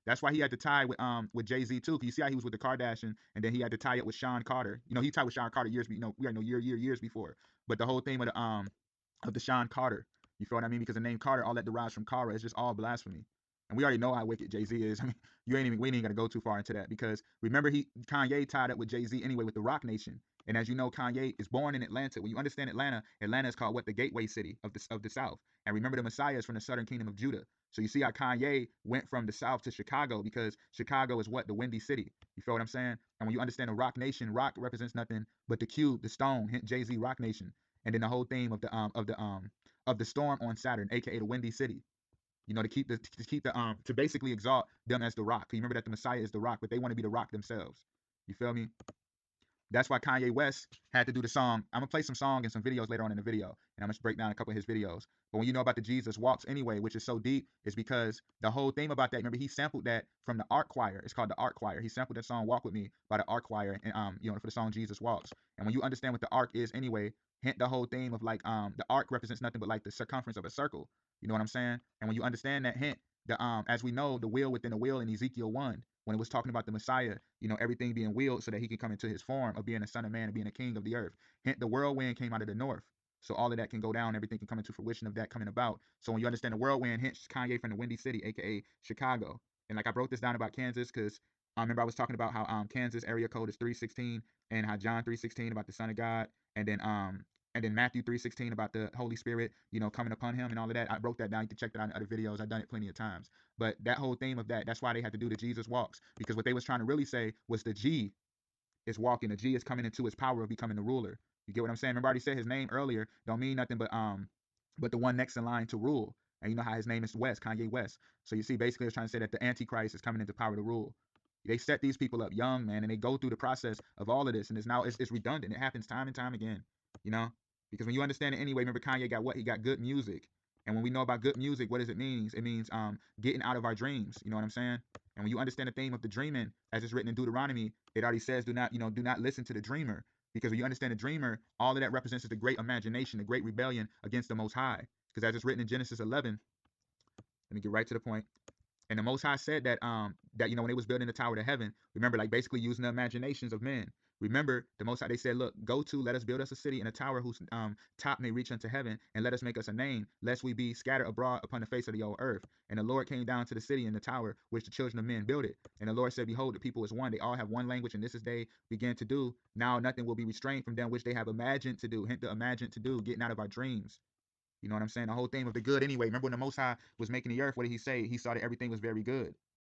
That's why he had to tie with Jay-Z too. Cause you see how he was with the Kardashian, and then he had to tie it with Sean Carter. You know, he tied with Sean Carter years, we already know years before. But the whole thing of the Sean Carter, you feel what I mean? Because the name Carter, all that derives from Kara. It's just all blasphemy. And we already know how wicked Jay-Z is. I mean, we ain't even gotta go too far into that because remember Kanye tied up with Jay-Z anyway with the Rock Nation. And as you know, Kanye is born in Atlanta. When you understand Atlanta, Atlanta is called what, the gateway city of the South. And remember, the Messiah is from the southern kingdom of Judah. So you see how Kanye went from the South to Chicago because Chicago is what, the Windy City. You feel what I'm saying? And when you understand the Rock Nation, Rock represents nothing but the cube, the stone, hint Jay-Z Rock Nation. And then the whole theme of the storm on Saturn, aka the Windy City. You know, to basically exalt them as the Rock. You remember that the Messiah is the Rock, but they want to be the Rock themselves. You feel me? That's why Kanye West had to do the song. I'm gonna play some song and some videos later on in the video, and I'm gonna break down a couple of his videos. But when you know about the Jesus Walks anyway, which is so deep, is because the whole thing about that. Remember, he sampled that from the Art Choir. It's called the Art Choir. He sampled that song "Walk with Me" by the Art Choir, and for the song Jesus Walks. And when you understand what the arc is anyway, hint the whole theme of like the arc represents nothing but like the circumference of a circle. You know what I'm saying? And when you understand that hint, the as we know, the wheel within the wheel in Ezekiel 1, when it was talking about the Messiah, everything being wheeled so that he can come into his form of being a son of man and being a king of the earth. Hint, the whirlwind came out of the north. So all of that can go down, everything can come into fruition of that coming about. So when you understand the whirlwind, hint Kanye from the Windy City, aka Chicago. And like I broke this down about Kansas because I remember I was talking about how Kansas area code is 316 and how John 316 about the Son of God, and then Matthew 3:16 about the Holy Spirit, coming upon him and all of that. I broke that down. You can check that out in other videos. I've done it plenty of times. But that whole theme of that's why they had to do the Jesus walks, because what they was trying to really say was the G is walking. The G is coming into his power of becoming the ruler. You get what I'm saying? Remember, I already said his name earlier. Don't mean nothing but the one next in line to rule. And you know how his name is West, Kanye West. So you see, basically, it's trying to say that the Antichrist is coming into power to rule. They set these people up young, man, and they go through the process of all of this, and it's redundant. It happens time and time again, you know. Because when you understand it anyway, remember Kanye got what? He got good music. And when we know about good music, what does it mean? It means getting out of our dreams. You know what I'm saying? And when you understand the theme of the dreaming, as it's written in Deuteronomy, it already says, do not listen to the dreamer. Because when you understand the dreamer, all of that represents the great imagination, the great rebellion against the Most High. Because as it's written in Genesis 11, let me get right to the point. And the Most High said that when they was building the tower to heaven, remember, like basically using the imaginations of men. Remember, the Most High, they said, look, let us build us a city and a tower whose top may reach unto heaven, and let us make us a name, lest we be scattered abroad upon the face of the old earth. And the Lord came down to the city and the tower which the children of men built it. And the Lord said, behold, the people is one. They all have one language, and this is they began to do. Now nothing will be restrained from them which they have imagined to do. Hint the imagined to do, getting out of our dreams. You know what I'm saying? The whole thing of the good anyway. Remember when the Most High was making the earth, what did he say? He saw that everything was very good.